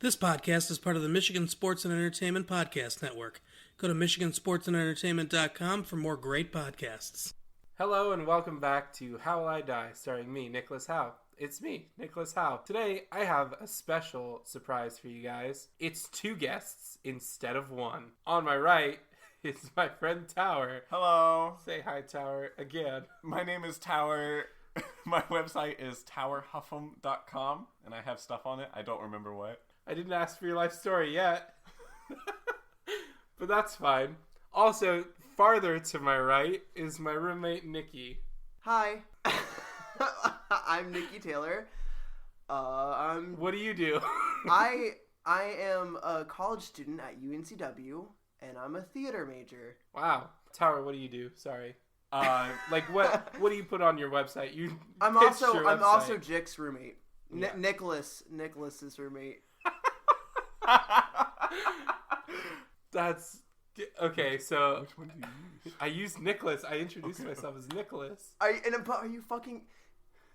This podcast is part of the Michigan Sports and Entertainment Podcast Network. Go to michigansportsandentertainment.com for more great podcasts. Hello and welcome back to How Will I Die, starring me, Nicholas Howe. It's me, Nicholas Howe. Today, I have a special surprise for you guys. It's two guests instead of one. On my right is my friend Tower. Hello. Say hi, Tower, again. My name is Tower. My website is towerhuffam.com, and I have stuff on it. I don't remember what. I didn't ask for your life story yet. But that's fine. Also, farther to my right is my roommate, Nikki. Hi. I'm Nikki Taylor. What do you do? I am a college student at UNCW, and I'm a theater major. Wow. Tower, what do you do? Sorry. What do you put on your website? I'm also Jick's roommate. Yeah. Nicholas's roommate. That's okay. So Which one do you use? I use Nicholas. I introduced myself as Nicholas. Are you fucking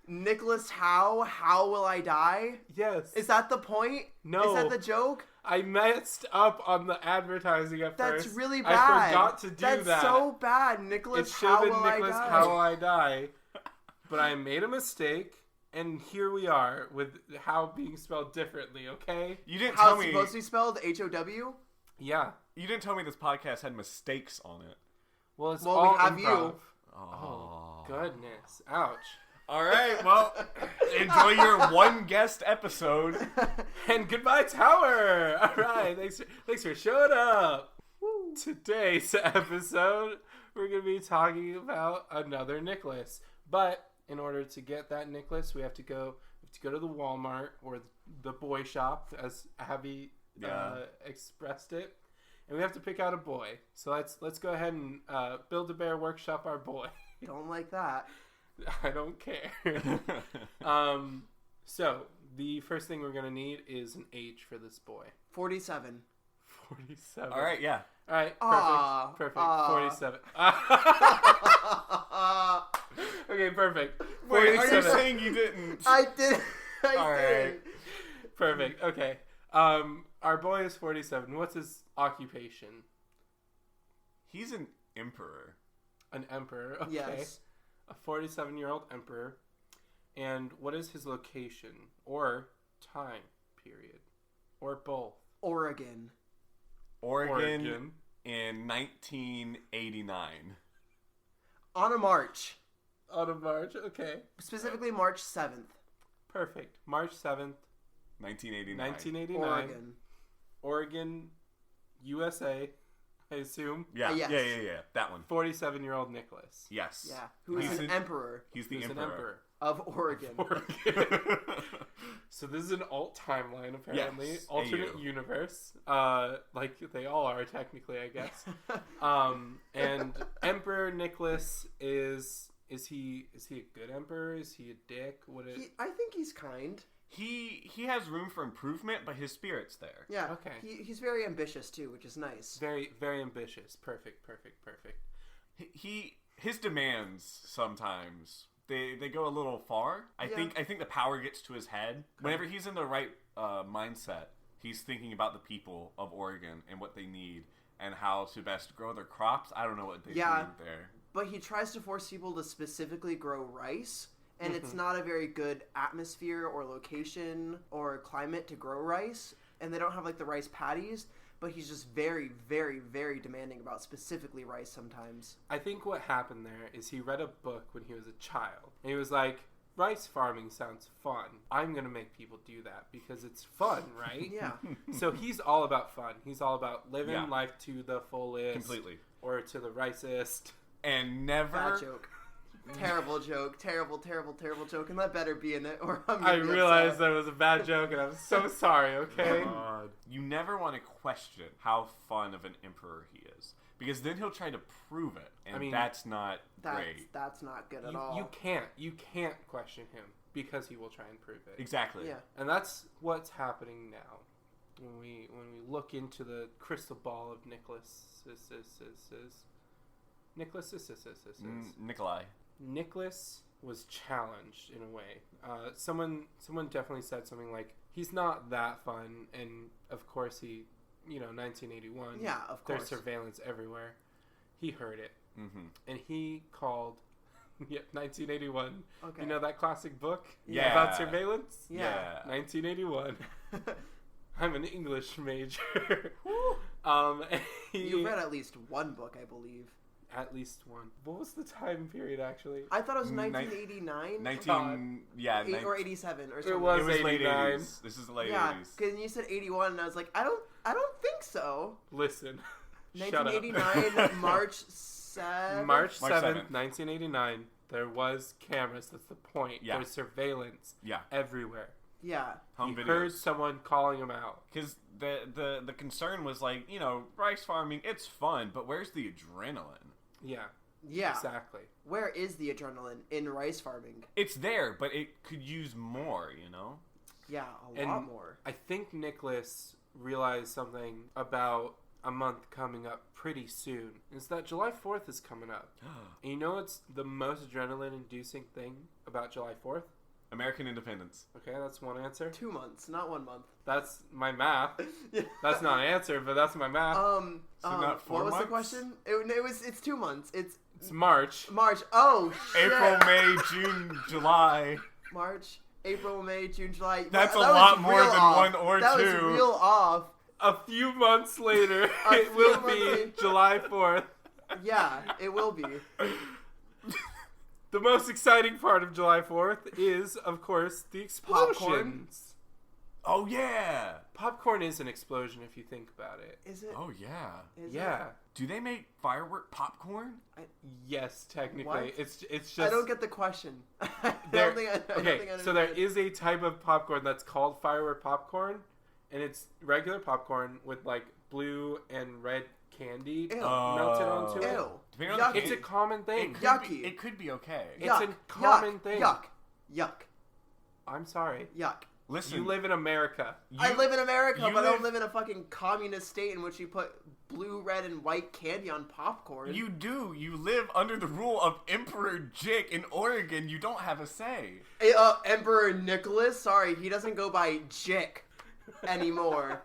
Nicholas Howe? How will I die? Yes. Is that the point? No. Is that the joke? I messed up on the advertising at first. That's really bad. I forgot to do That's that. so bad. Nicholas, It should how have been will Nicholas, I die? How Will I Die? But I made a mistake, and here we are with how being spelled differently, okay? You didn't How tell it's me. supposed to be spelled? H-O-W? Yeah. You didn't tell me this podcast had mistakes on it. Well, it's Well, all we have improv. you. Oh, goodness. Ouch. All right. Well, enjoy your one guest episode. And goodbye, Tower! Alright, thanks for showing up! Today's episode, we're going to be talking about another Nicholas. But in order to get that Nicholas, we have to go to the Walmart or the boy shop, as Abby expressed it. And we have to pick out a boy. So let's go ahead and Build-A-Bear workshop our boy. Don't like that. I don't care. So the first thing we're going to need is an age for this boy. 47. 47. All right. Yeah. All right, Aw, perfect. aw. 47. Okay, perfect. Wait, are you 47. saying you didn't? I did. I All did. right. Perfect. Okay. Our boy is 47. What's his occupation? He's an emperor. An emperor. Okay. Yes. A 47-year-old emperor. And what is his location or time period or both? Oregon. Oregon in 1989. On a march. On a March. Okay. Specifically March 7th. Perfect. March 7th, 1989. 1989. Oregon. Oregon, USA, I assume. Yeah. Yes. Yeah. That one. 47-year-old Nicholas. Yes. Yeah. Who is He's an emperor He's the Who's an emperor. emperor. of Oregon. Oregon. So this is an alt timeline, apparently. Yes, Alternate AU. universe. Like they all are, technically, I guess. And Emperor Nicholas is he a good emperor? Is he a dick? I think he's kind. He has room for improvement, but his spirit's there. Yeah. Okay. He's very ambitious too, which is nice. Very, very ambitious. Perfect. His demands sometimes they go a little far. I think the power gets to his head. Whenever he's in the right mindset, he's thinking about the people of Oregon and what they need and how to best grow their crops. I don't know what they do there. But he tries to force people to specifically grow rice, and it's not a very good atmosphere or location or climate to grow rice, and they don't have like the rice paddies. But he's just very, very, very demanding about specifically rice sometimes. I think what happened there is he read a book when he was a child. And he was like, rice farming sounds fun. I'm going to make people do that because it's fun, right? Yeah. So he's all about fun. He's all about living life to the fullest. Completely. Or to the ricest. And never... Bad joke. Terrible joke. Terrible joke. And that better be in it or I'm I gonna be realized upset. that was a bad joke and I'm so sorry, okay? God. You never want to question how fun of an emperor he is. Because then he'll try to prove it. And that's not great. That's not good at all. You can't question him because he will try and prove it. Exactly. Yeah. And that's what's happening now. When we look into the crystal ball of Nikolai. Nicholas was challenged in a way. Someone definitely said something like he's not that fun, and of course 1981. Yeah, of course. There's surveillance everywhere. He heard it, Mm-hmm. and he called. Yep, 1981. Okay. You know that classic book Yeah. about surveillance? Yeah. 1981. I'm an English major. You've read at least one book, I believe. At least one. What was the time period, actually? I thought it was 1989. 19 or 87 or something. It was It was late 89. 80s. This is the late Yeah, 80s. because you said 81, and I was like, I don't think so. Listen. Shut up. 1989, March 7th. March March 7th, 7th. 1989. There was cameras. That's the point. Yeah. There's surveillance Yeah. everywhere. Yeah. Home He videos. heard someone calling him out. Because the concern was like, rice farming, it's fun, but where's the adrenaline? Yeah, Yeah. exactly. Where is the adrenaline in rice farming? It's there, but it could use more, Yeah, a And lot more. I think Nicholas realized something about a month coming up pretty soon. Is that July 4th is coming up. And you know what's the most adrenaline-inducing thing about July 4th? American independence. Okay, that's one answer. 2 months, not 1 month. That's my math. Yeah. That's not an answer, but that's my math. not 4 what was the months? question? It's 2 months. It's It's March. March. Oh, shit. April, May, June, July. March, April, May, June, July. That's That a was lot more real than off. one or that two. That was real off. A few months later, A it few will months be later. July 4th. Yeah, it will be. The most exciting part of July 4th is, of course, the explosions. Popcorn? Oh, yeah. Popcorn is an explosion if you think about it. Is it? Oh, yeah. Is Yeah. Do they make firework popcorn? Yes, technically. What? It's just I don't get the question. I there, don't think I okay, so there understand. is a type of popcorn that's called firework popcorn, and it's regular popcorn with like blue and red candy Ew. melted onto it. Ew. Depending on the Yucky. It's a common thing. Yucky. It could be okay. It's a common thing. Yuck. I'm sorry. Yuck. Listen, You live in America. I live in America, you but I don't live- live in a fucking communist state in which you put blue, red, and white candy on popcorn. You do. You live under the rule of Emperor Jick in Oregon. You don't have a say. Emperor Nicholas? Sorry, he doesn't go by Jick anymore.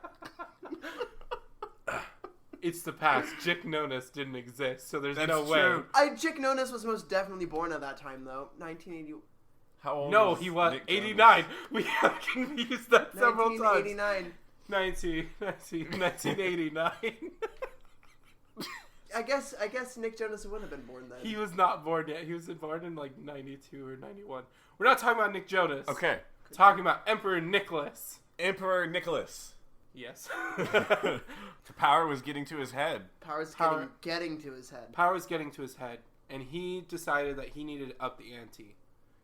It's the past. Jick Nonis didn't exist, so there's That's no way. true. Jick Nonis was most definitely born at that time, though. 1980. How old No, is he was Nick 89. We have used that several times. 1989. 1989. I guess Nick Jonas wouldn't have been born then. He was not born yet. He was born in like 92 or 91. We're not talking about Nick Jonas. Okay. Talking about Emperor Nicholas. Emperor Nicholas. Yes. The power was getting to his head. Power's Power- getting to his head. Power was getting to his head, and he decided that he needed to up the ante.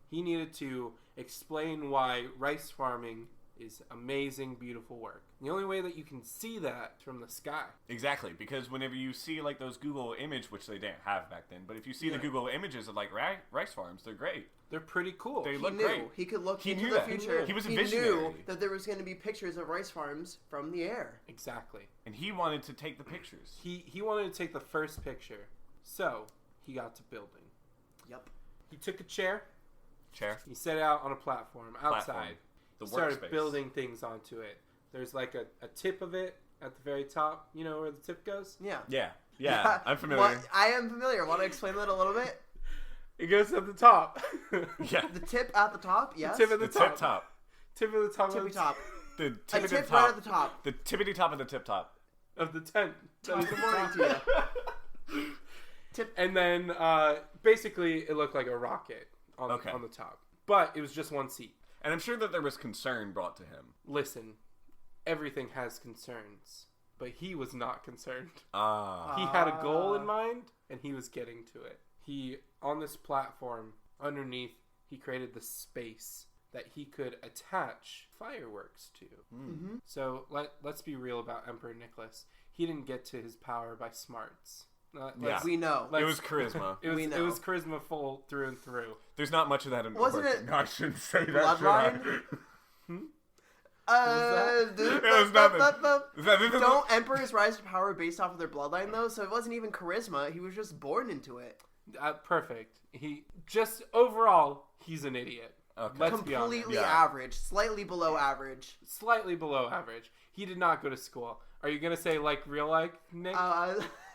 He needed to explain why rice farming is amazing, beautiful work. And the only way that you can see that is from the sky. Exactly, because whenever you see like those Google image, which they didn't have back then, but if you see the Yeah. Google images of like rice farms, they're great. They're pretty cool. They He look knew. great. He could look He into knew the that. future. He was a He visionary. knew that there was going to be pictures of rice farms from the air. Exactly. And he wanted to take the pictures. He wanted to take the first picture, so he got to building. Yep. He took a chair. Chair. He set it out on a platform outside. Platform. The Started workspace. building things onto it. There's like a tip of it at the very top. You know where the tip goes? Yeah. Yeah, I'm familiar. What, I am familiar. Want to explain that a little bit? It goes at the top. Yeah. The tip at the top, yes. Tip at The the top. tip top. Tip of the top. Tippy top. The A tippity tip top. right at the top. The tippity top of the tip top. Of the tent. Good morning to you. Tip. And then basically it looked like a rocket on the top. But it was just one seat. And I'm sure that there was concern brought to him. Listen, everything has concerns. But he was not concerned. Ah. He had a goal in mind, and he was getting to it. He, on this platform, underneath, he created the space that he could attach fireworks to. Mm-hmm. So let's be real about Emperor Nicholas. He didn't get to his power by smarts. Yeah. We know. It was charisma. It was, We know. it was charisma full through and through. There's not much of that in the Wasn't work. it No, I shouldn't say that. should Bloodline? I? It was nothing. Don't emperors rise to power based off of their bloodline though? So it wasn't even charisma. He was just born into it. Perfect. He just overall, he's an idiot. Okay. Let's be honest. Completely Yeah. average, slightly below average. Slightly below average. He did not go to school. Are you going to say like real life, Nick? No, I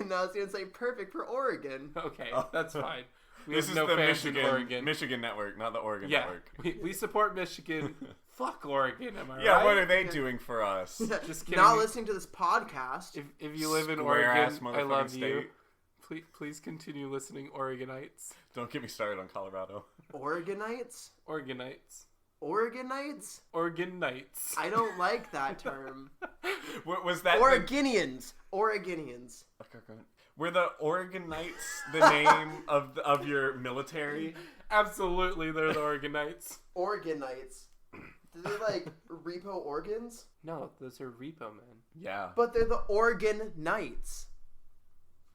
was gonna say perfect for Oregon. Okay, that's fine. We This have is no the fans in Oregon. Michigan network, not the Oregon Yeah, network. we support Michigan. Fuck Oregon, am I Yeah, right? what are they doing for us? Just kidding. Not listening to this podcast. If you live in Square-ass Oregon, I love motherfucking you. state. Please continue listening, Oregonites. Don't get me started on Colorado. Oregonites? Oregonites. Oregonites? Oregonites. I don't like that term. What was that? Oregonians. Oregonians. Were the Oregon Knights the name of your military? Absolutely, they're the Oregonites. Oregonites. Do they like repo organs? No, those are repo men. Yeah. But they're the Oregon Knights.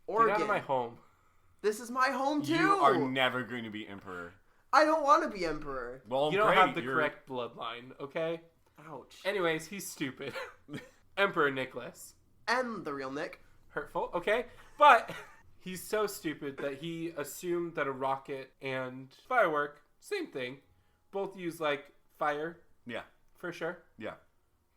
Oregon. Get out of my home. This is my home too. You are never going to be emperor. I don't want to be emperor. Well, You don't great. have the You're- correct bloodline, okay? Ouch. Anyways, he's stupid. Emperor Nicholas. And the real Nick. Hurtful, okay? But he's so stupid that he assumed that a rocket and firework, same thing, both use like fire, Yeah. for sure, Yeah.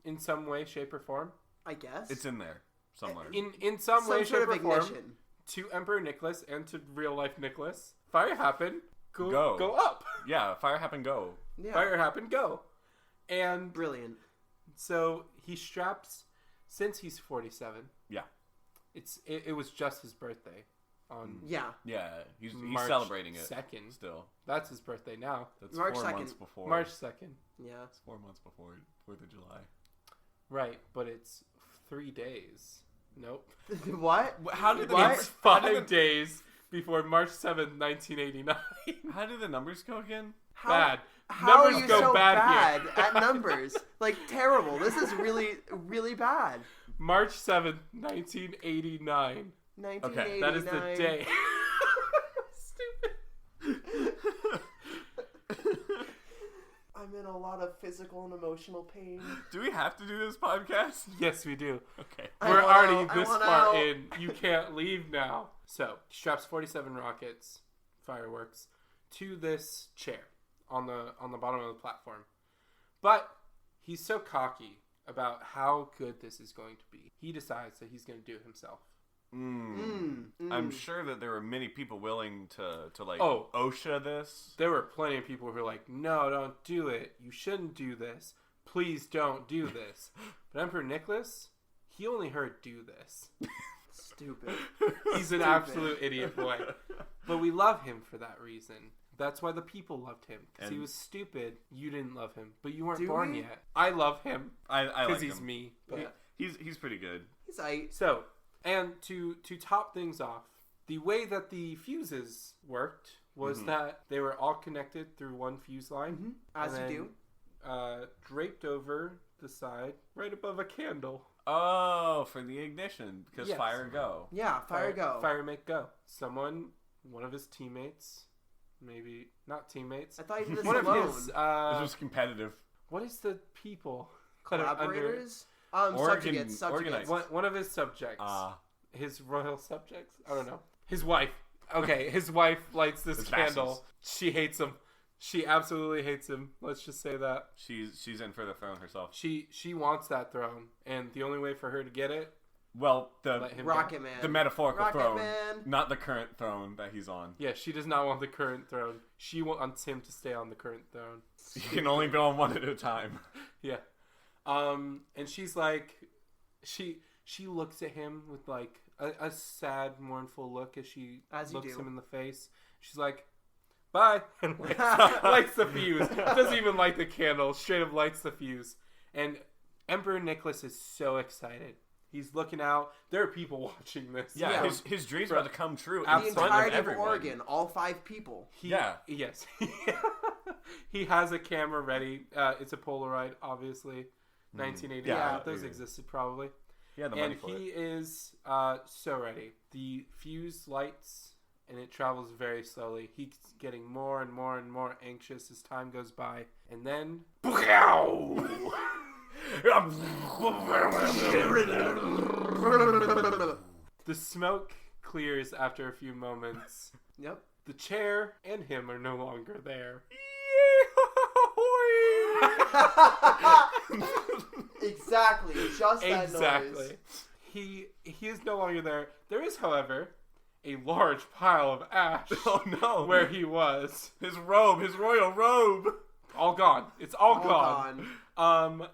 in some way, shape, or form. I guess. It's in there somewhere. In some way, some shape, sort or of form, ignition. to Emperor Nicholas and to real life Nicholas, fire happen, Go. go up. Yeah. Fire happen. Go. Yeah. Fire happen, go. And Brilliant. so he straps, since he's 47. Yeah. It was just his birthday on Yeah. Yeah. He's March celebrating it 2nd. still. That's his birthday now. That's March 4 2nd. months before. March 2nd. Yeah. It's 4 months before 4th of July. Right, but it's 3 days. Nope. What? How did the What? numbers? It's How 5 did the, days before March 7th, 1989. how did the numbers go again? How, Bad. How Numbers are you go so bad here. at numbers? Like terrible. This is really, really bad. March 7th, 1989. 1989. That is the day. Stupid. I'm in a lot of physical and emotional pain. Do we have to do this podcast? Yes, we do. Okay. I We're want already out. I this want far out. in. You can't leave now. So, he straps 47 rockets, fireworks, to this chair on the bottom of the platform. But he's so cocky about how good this is going to be. He decides that he's going to do it himself. I'm sure that there were many people willing to like Oh. OSHA this. There were plenty of people who were like, no, don't do it. You shouldn't do this. Please don't do this. But Emperor Nicholas, he only heard do this. Stupid. He's an absolute idiot boy. But we love him for that reason. That's why the people loved him. Because he And- was stupid. You didn't love him. But you weren't Do born we? yet. I love him. I Because like he's him. me. But Yeah. He's pretty good. He's aight. So, and to top things off, the way that the fuses worked was that they were all connected through one fuse line. As and you then, do. Draped over the side, right above a candle. Oh, for the ignition because Yes. fire go. Yeah, fire go. Fire make go. One of his teammates, maybe not teammates. I thought you did this One of alone. his, This was competitive. what is the people that are under? Collaborators? Oregon- Subjugates. Organites. One of his subjects. Ah. His royal subjects? I don't know. His wife. Okay, his wife lights this His candle. vassals. She hates him. She absolutely hates him. Let's just say that. She's in for the throne herself. She wants that throne, and the only way for her to get it, Well, let him Rocket go. Man. the metaphorical Rocket throne, Man. not the current throne that he's on. Yeah, she does not want the current throne. She wants him to stay on the current throne. You can only go on one at a time. Yeah. And she's like, she looks at him with like a sad, mournful look as she As you looks do. him in the face. She's like, bye, and lights the fuse. Doesn't even light the candle. Straight up lights the fuse. And Emperor Nicholas is so excited. He's looking out. There are people watching this. Yeah, Yeah. his dream's about to come true in The Absolutely. front of entirety of everyone. Oregon, all 5 people. Yeah. Yes. He has a camera ready. It's a Polaroid, obviously. 1980. Yeah, those yeah. existed probably. Yeah, the money And for he it. is so ready. The fuse lights, and it travels very slowly. He's getting more and more and more anxious as time goes by. And then... The smoke clears after a few moments. Yep. The chair and him are no longer there. Exactly. Just that Exactly. noise. He is no longer there. There is, however, a large pile of ash Oh no! where he was. His royal robe. All gone. It's all All gone.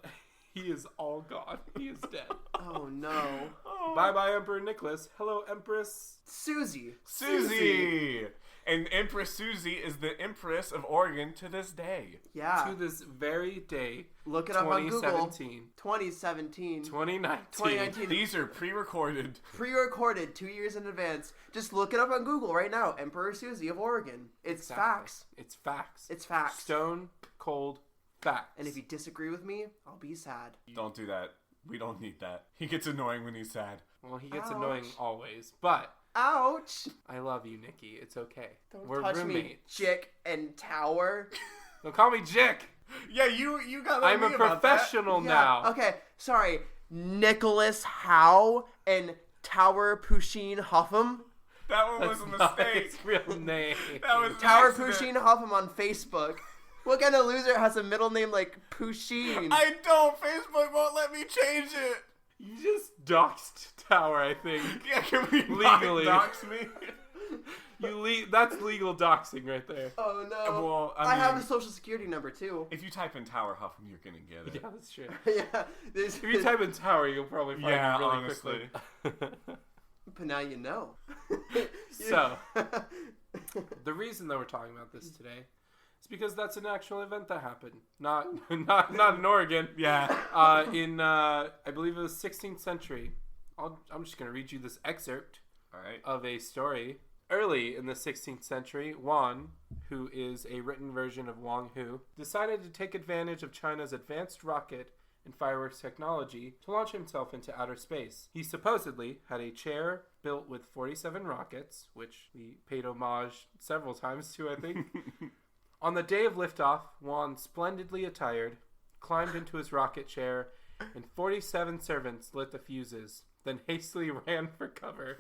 He is all gone. He is dead. Oh no. Bye bye, Emperor Nicholas. Hello, Empress Susie. Susie. And Empress Susie is the Empress of Oregon to this day. Yeah. To this very day. Look it up on Google. 2019. 2017. 2019. 2019. These are pre-recorded. Pre-recorded 2 years in advance. Just look it up on Google right now. Emperor Susie of Oregon. It's Exactly. facts. It's facts. It's facts. Stone cold facts. And if you disagree with me, I'll be sad. Don't do that. We don't need that. He gets annoying when he's sad. Well, he gets Ouch. annoying always. But Ouch! I love you, Nikki. It's okay. Don't We're touch roommates. me, Chick and Tower. Don't call me Jick. Yeah, you got. I'm a professional now. Okay, sorry. Nicholas Howe and Tower Pusheen Huffam. That one That's was a not mistake. his real name. That was an Tower accident. Pusheen Huffam on Facebook. What kind of loser has a middle name like Pusheen? I don't. Facebook won't let me change it. You just doxed Tower, I think. Yeah, can we Legally. dox me? That's legal doxing right there. Oh no. Well, I have mean, a social security number too. If you type in Tower Huffam, you're gonna get it. Yeah, that's true. Yeah. If you type in Tower, you'll probably find Yeah, it really honestly. quickly. But now you know. So, the reason that we're talking about this today is because that's an actual event that happened. Not in Oregon. Yeah. In I believe it was 16th century. I'm just gonna read you this excerpt All right. of a story. Early in the 16th century, Wan, who is a written version of Wang Hu, decided to take advantage of China's advanced rocket and fireworks technology to launch himself into outer space. He supposedly had a chair built with 47 rockets, which we paid homage several times to, I think. On the day of liftoff, Wan, splendidly attired, climbed into his rocket chair, and 47 servants lit the fuses, then hastily ran for cover.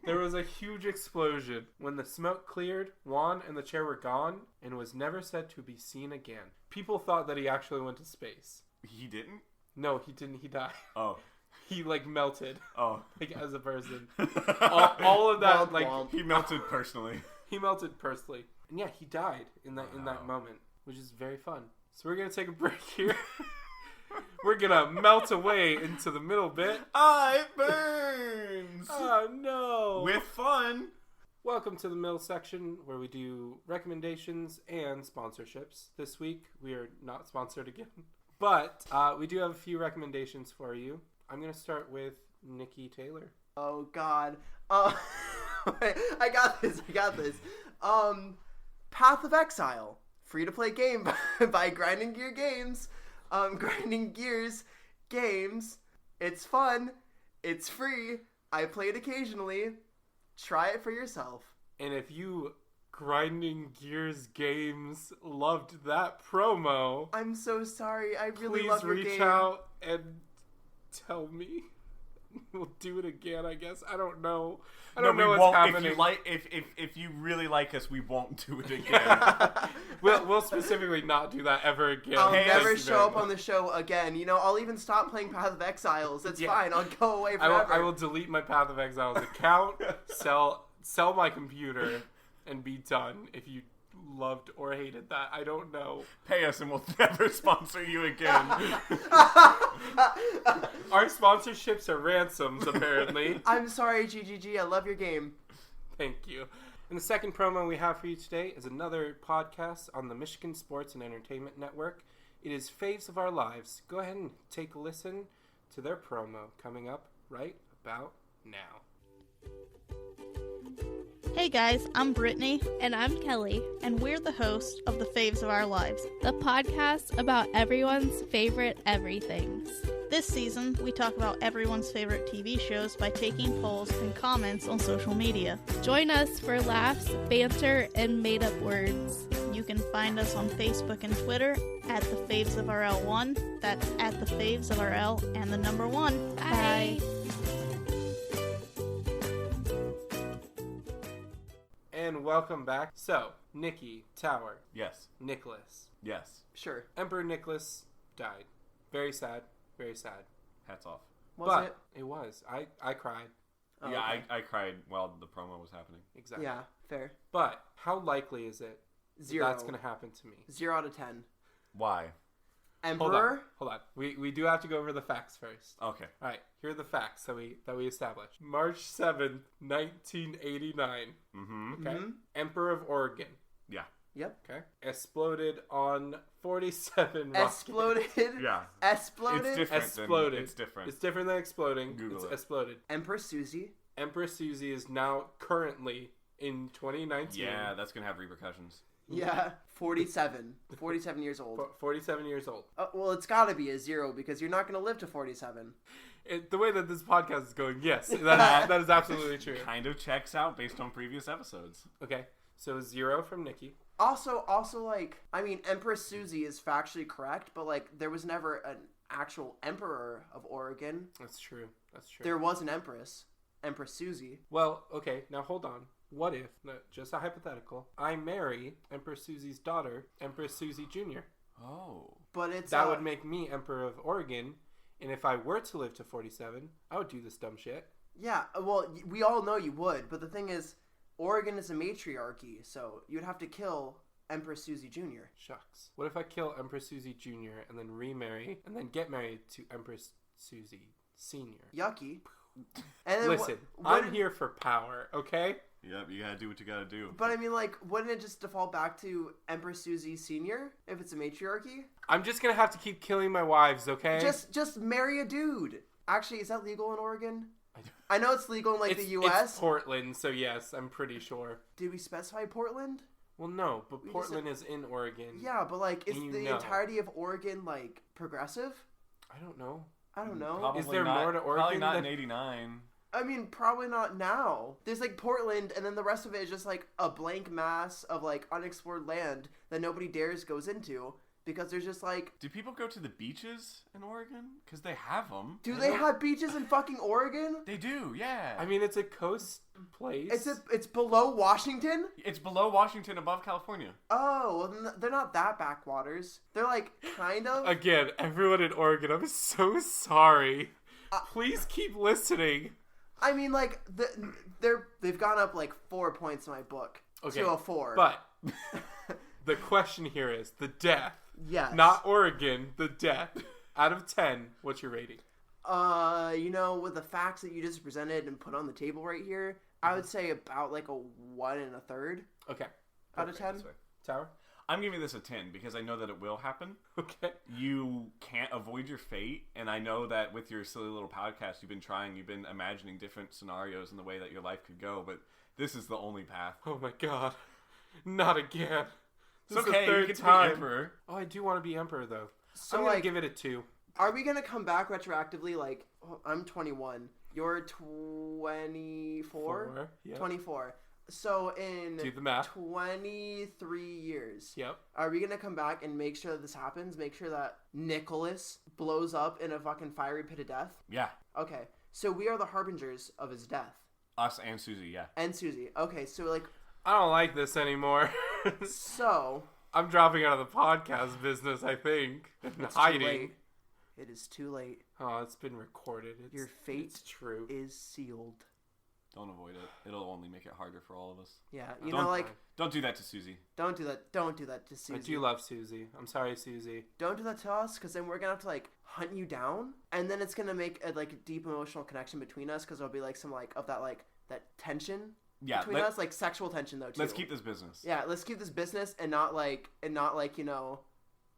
There was a huge explosion. When the smoke cleared, Wan and the chair were gone and was never said to be seen again. People thought that he actually went to space. He didn't. No, he didn't. He died. Oh. He melted Oh. as a person. all of that Womp womp. He melted personally. he melted personally. And yeah, he died in that moment, which is very fun. So we're gonna take a break here. We're gonna melt away into the middle bit. It burns. Oh no! With fun. Welcome to the middle section where we do recommendations and sponsorships. This week we are not sponsored again, but we do have a few recommendations for you. I'm gonna start with Nikki Taylor. Oh God. I got this. Path of Exile, free to play game by Grinding Gear Games. Grinding Gears Games. It's fun. It's free. I play it occasionally. Try it for yourself. And if you Grinding Gears Games loved that promo, I'm so sorry. I really please love your reach game. out and tell me. We'll do it again, I guess. I don't know. I don't know what's happening. If you really like us, we won't do it again. We'll specifically not do that ever again. I'll Thank never you show very up on much. the show again. You know, I'll even stop playing Path of Exiles. It's Yeah. fine. I'll go away forever. I will delete my Path of Exiles account, sell my computer, and be done. If you loved or hated that, I don't know. Pay us and we'll never sponsor you again. Our sponsorships are ransoms, apparently. I'm sorry, GGG. I love your game. Thank you. And the second promo we have for you today is another podcast on the Michigan Sports and Entertainment Network. It is Faves of Our Lives. Go ahead and take a listen to their promo coming up right about now. Hey guys, I'm Brittany, And I'm Kelly, and we're the hosts of The Faves of Our Lives. the podcast about everyone's favorite everythings. This season, we talk about everyone's favorite TV shows by taking polls and comments on social media. Join us for laughs, banter, and made-up words. You can find us on Facebook and Twitter at The Faves of RL1. That's at The Faves of RL and the number 1. Bye. And welcome back. So, Nikki, Tower, Yes. Nicholas. Yes. Sure. Emperor Nicholas died. Very sad. Very sad. Hats off. Was but it? was. I cried. Oh, yeah, okay. I cried while the promo was happening. Exactly. Yeah, fair. But how likely is it Zero. that's going to happen to me? 0 out of 10. Why? Emperor? Hold on. We do have to go over the facts first. Okay. All right, here are the facts that we established. March 7th, 1989. Mm-hmm. Okay. Mhm. Emperor of Oregon. Yeah. Yep. Okay. Exploded on 47 rocket. Exploded. Yeah. Exploded. It's different. Exploded. It's different. It's different than exploding. Google it's it. exploded. Empress Susie. Empress Susie is now currently in 2019. Yeah, that's gonna have repercussions. Yeah. 47. 47 years old. 47 years old. Well, it's got to be a 0 because you're not going to live to 47. The way that this podcast is going, yes, that is absolutely true. Kind of checks out based on previous episodes. Okay, so 0 from Nikki. Also, like, I mean, Empress Susie is factually correct, but, like, there was never an actual emperor of Oregon. That's true. That's true. There was an empress. Empress Susie. Well, okay, now hold on. What if, no, just a hypothetical, I marry Empress Susie's daughter, Empress Susie Jr.? Oh. But it's... That would make me Emperor of Oregon, and if I were to live to 47, I would do this dumb shit. Yeah, well, we all know you would, but the thing is, Oregon is a matriarchy, so you'd have to kill Empress Susie Jr. Shucks. What if I kill Empress Susie Jr. and then remarry, and then get married to Empress Susie Sr.? Yucky. And then Listen, I'm here for power, okay? Yep, you gotta do what you gotta do. But I mean, like, wouldn't it just default back to Empress Susie Sr. if it's a matriarchy? I'm just gonna have to keep killing my wives, okay? Just marry a dude. Actually, is that legal in Oregon? I don't- I know it's legal in, like, the It's U.S. Portland, so yes, I'm pretty sure. Did we specify Portland? Well, no, but We just Portland is in Oregon. Yeah, but, like, is And you the know. entirety of Oregon, like, progressive? I don't know. I don't know. Probably Is there not, more to Probably Oregon not than- in 89. I mean, probably not now. There's, like, Portland, and then the rest of it is just, like, a blank mass of, like, unexplored land that nobody dares goes into. Because there's just, like... Do people go to the beaches in Oregon? Because they have them. Do they have beaches in fucking Oregon? They do, yeah. I mean, it's a coast place. It's below Washington? It's below Washington, above California. Oh, well, then they're not that backwaters. They're, like, kind of. Again, everyone in Oregon, I'm so sorry. Please keep listening. I mean, like, they've gone up, like, 4 points in my book. Okay, To a 4. But the question here is the death. Yes. Not Oregon, the death. Out of 10, what's your rating? You know, with the facts that you just presented and put on the table right here, I would say about, like, a 1 1/3. Okay. Out of Okay, 10? that's right. Tower? I'm giving this a 10 because I know that it will happen. Okay. You can't avoid your fate, and I know that with your silly little podcast, you've been imagining different scenarios in the way that your life could go, but this is the only path. Oh my god. Not again. This It's is the okay, you third get to be time. emperor. Oh, I do want to be emperor, though. So, I'm going to like, give it a 2. are we going to come back retroactively? Like, I'm 21. You're 24? 4. Yep. 24. So, in Do the math. 23 years, Yep. are we going to come back and make sure that this happens? Make sure that Nicholas blows up in a fucking fiery pit of death? Yeah. Okay. So, we are the harbingers of his death. Us and Susie, yeah. And Susie. Okay, so, like, I don't like this anymore. so... I'm dropping out of the podcast business, I think. And It's too hiding. late. It is too late. Oh, it's been recorded. Your fate It's true. is sealed. Don't avoid it. It'll only make it harder for all of us. Yeah, you Don't- know, like, Don't do that to Susie. don't do that. Don't do that to Susie. I do love Susie. I'm sorry, Susie. Don't do that to us, because then we're gonna have to, like, hunt you down, and then it's gonna make a, like, deep emotional connection between us, because there'll be, like, some, like, of that, like, that tension Yeah, between us, like, sexual tension, though, too. let's keep this business. Yeah, let's keep this business and not, like, you know,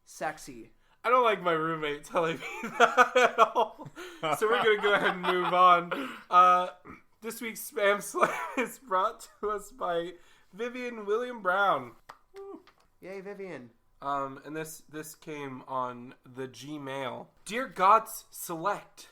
sexy. I don't like my roommate telling me that at all. So we're going to go ahead and move on. This week's Spam Slam is brought to us by Vivian William Brown. Yay, Vivian. And this came on the Gmail. Dear Gods Select.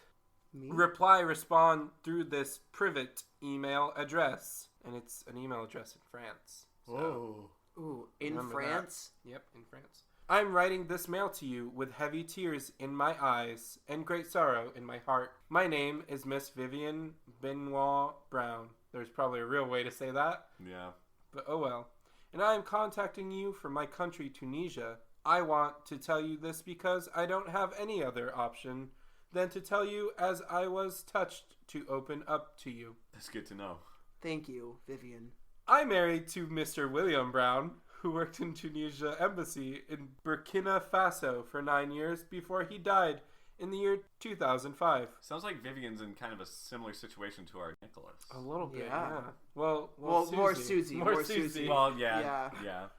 Me? Respond through this private email address. And it's an email address in France. So, Ooh, in Remember France? Yep, in France. I'm writing this mail to you with heavy tears in my eyes and great sorrow in my heart. My name is Miss Vivian Benoit Brown. There's probably a real way to say that, Yeah. but oh well. And I am contacting you from my country, Tunisia. I want to tell you this because I don't have any other option than to tell you as I was touched to open up to you. That's good to know. Thank you, Vivian. I'm married to Mr. William Brown, who worked in Tunisia Embassy in Burkina Faso for 9 years before he died in the year 2005. Sounds like Vivian's in kind of a similar situation to our Nicholas. A little bit, Yeah. yeah. Well, More Susie. More Susie. Well, yeah.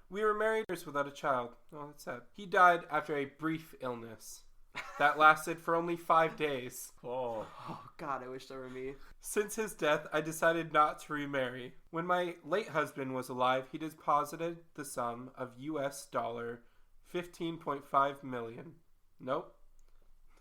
We were married years without a child. Oh, that's sad. He died after a brief illness that lasted for only 5 days. Oh. Oh, God, I wish that were me. Since his death, I decided not to remarry. When my late husband was alive, he deposited the sum of US dollar $15.5 million. Nope.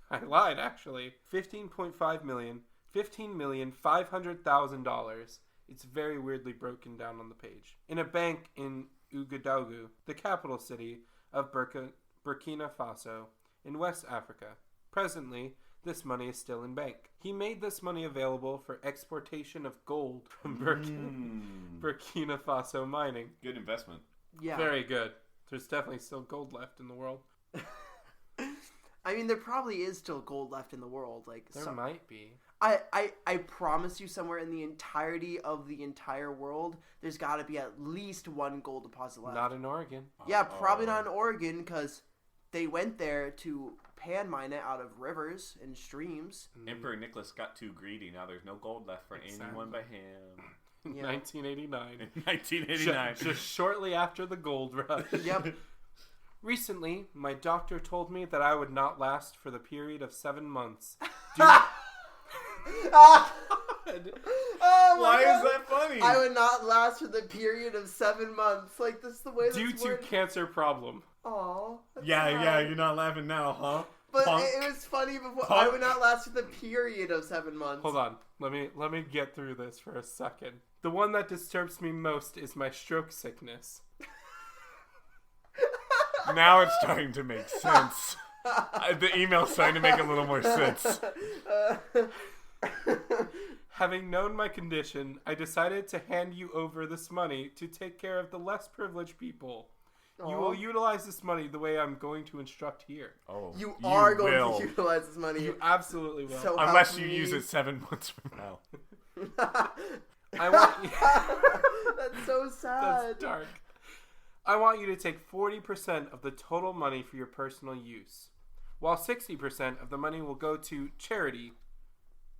I lied, actually. $15.5 million. $15,500,000. It's very weirdly broken down on the page. In a bank in Ouagadougou, the capital city of Burkina Faso, in West Africa. Presently, this money is still in bank. He made this money available for exportation of gold from Burkina Faso mining. Good investment. Yeah. Very good. There's definitely still gold left in the world. I mean, there probably is still gold left in the world. Like There might be. I promise you, somewhere in the entirety of the entire world, there's got to be at least one gold deposit left. Not in Oregon. Yeah, probably not in Oregon, because they went there to pan mine it out of rivers and streams. Emperor Nicholas got too greedy. Now there's no gold left for anyone but him. In Yeah. 1989. In 1989. Just shortly after the gold rush. Yep. Recently, my doctor told me that I would not last for the period of 7 months. Oh my Why God. is that funny? I would not last for the period of 7 months. Like, this is the way Due that's to worded. cancer problem. Aw. Yeah, you're not laughing now, huh? But Punk. it was funny before. Punk. I would not last for the period of 7 months. Hold on. Let me get through this for a second. The one that disturbs me most is my stroke sickness. Now it's starting to make sense. The email's starting to make a little more sense. Having known my condition, I decided to hand you over this money to take care of the less privileged people. You Aw. will utilize this money the way I'm going to instruct here. Oh, You are going will. to utilize this money. You absolutely will. So Unless help you me. use it 7 months from now. I want you... That's so sad. That's dark. I want you to take 40% of the total money for your personal use, while 60% of the money will go to charity.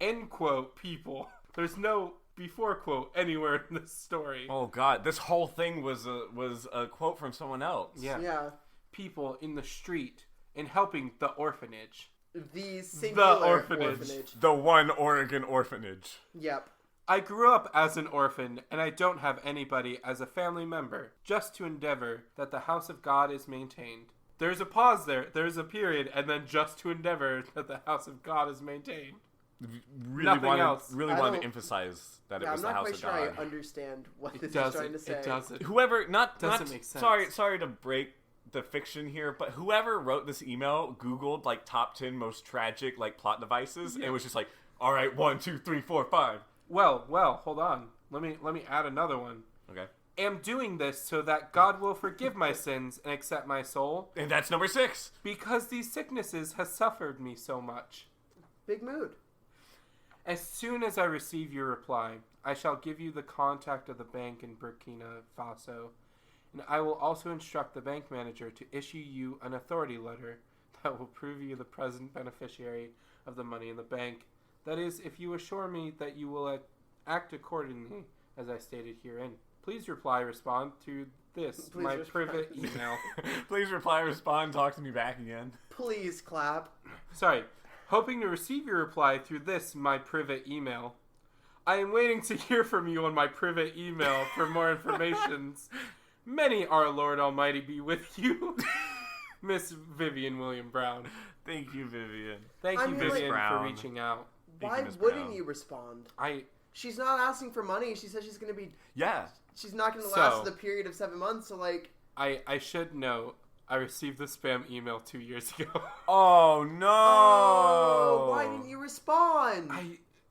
End quote, people. There's no before quote anywhere in this story. Oh God, this whole thing was a quote from someone else. Yeah. Yeah. People in the street and helping the orphanage. The singular orphanage. orphanage. The one Oregon orphanage. Yep. I grew up as an orphan, and I don't have anybody as a family member, just to endeavor that the house of God is maintained. There's a pause there, there's a period, and then just to endeavor that the house of God is maintained. Nothing else. Really I wanted don't- to emphasize that it Yeah, was I'm the not house quite of sure God. I understand what It this is trying to doesn't. say. It doesn't. Whoever Doesn't make sense. Sorry to break the fiction here, but whoever wrote this email Googled like top 10 most tragic like plot devices and was just like, all right, 1, 2, 3, 4, 5. Well, hold on. Let me add another one. Okay, Am doing this so that God will forgive my sins and accept my soul, and that's number 6. because these sicknesses has suffered me so much. Big mood. As soon as I receive your reply, I shall give you the contact of the bank in Burkina Faso, and I will also instruct the bank manager to issue you an authority letter that will prove you the present beneficiary of the money in the bank. That is, if you assure me that you will act accordingly, as I stated herein. Please respond to this, Please my respond. private email. Please reply, respond, talk to me back again. Please clap. Sorry. Hoping to receive your reply through this, my private email. I am waiting to hear from you on my private email for more informations. Many our Lord Almighty be with you. Miss Vivian William Brown. Thank you, Vivian. Thank I you, mean, like- Vivian, for Brown. reaching out. Thank Why you, Ms. wouldn't Brown. you respond? I She's not asking for money. She says she's gonna be. Yeah. She's not gonna So- last the period of 7 months. So like, should know I received the spam email 2 years ago. Oh no! oh, why didn't you respond?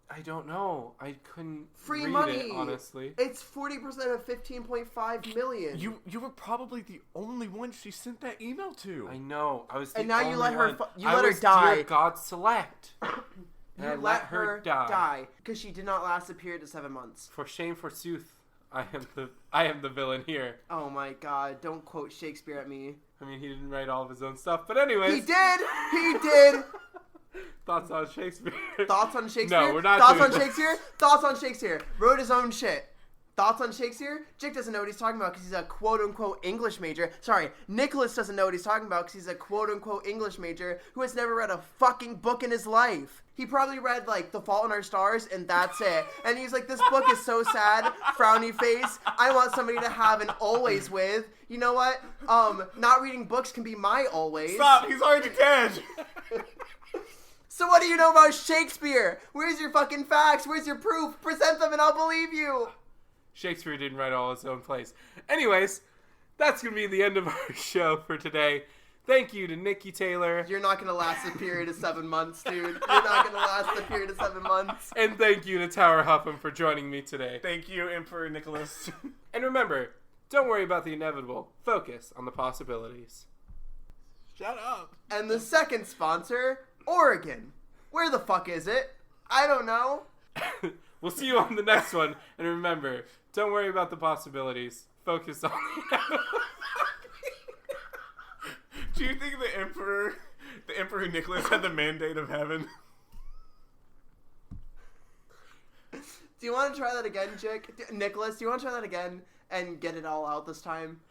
I don't know. I couldn't Free read money. it, honestly. It's 40% of 15.5 million. You were probably the only one she sent that email to. I know. I was the And now you only let her one. you I let her was die. Dear God select. You And I let her die because she did not last a period of 7 months. For shame, forsooth, I am the villain here. Oh my god! Don't quote Shakespeare at me. I mean, he didn't write all of his own stuff, but anyways. He did. He did. Thoughts on Shakespeare? Thoughts on Shakespeare? No, we're not Thoughts doing on that. Shakespeare? Thoughts on Shakespeare. Wrote his own shit. Thoughts on Shakespeare? Jake doesn't know what he's talking about because he's a quote-unquote English major. Sorry, Nicholas doesn't know what he's talking about because he's a quote-unquote English major who has never read a fucking book in his life. He probably read, like, The Fault in Our Stars, and that's it. And he's like, this book is so sad, frowny face. I want somebody to have an always with. You know what? Not reading books can be my always. Stop! He's already dead. So what do you know about Shakespeare? Where's your fucking facts? Where's your proof? Present them and I'll believe you. Shakespeare didn't write all his own plays. Anyways, that's going to be the end of our show for today. Thank you to Nikki Taylor. You're not going to last a period of 7 months, dude. You're not going to last a period of 7 months. And thank you to Tower Huffam for joining me today. Thank you, Emperor Nicholas. And remember, don't worry about the inevitable. Focus on the possibilities. Shut up. And the second sponsor, Oregon. Where the fuck is it? I don't know. We'll see you on the next one. And remember, don't worry about the possibilities. Focus on the inevitable. Do you think the Emperor Nicholas had the mandate of heaven? Do you want to try that again, Chick? Nicholas, do you want to try that again and get it all out this time?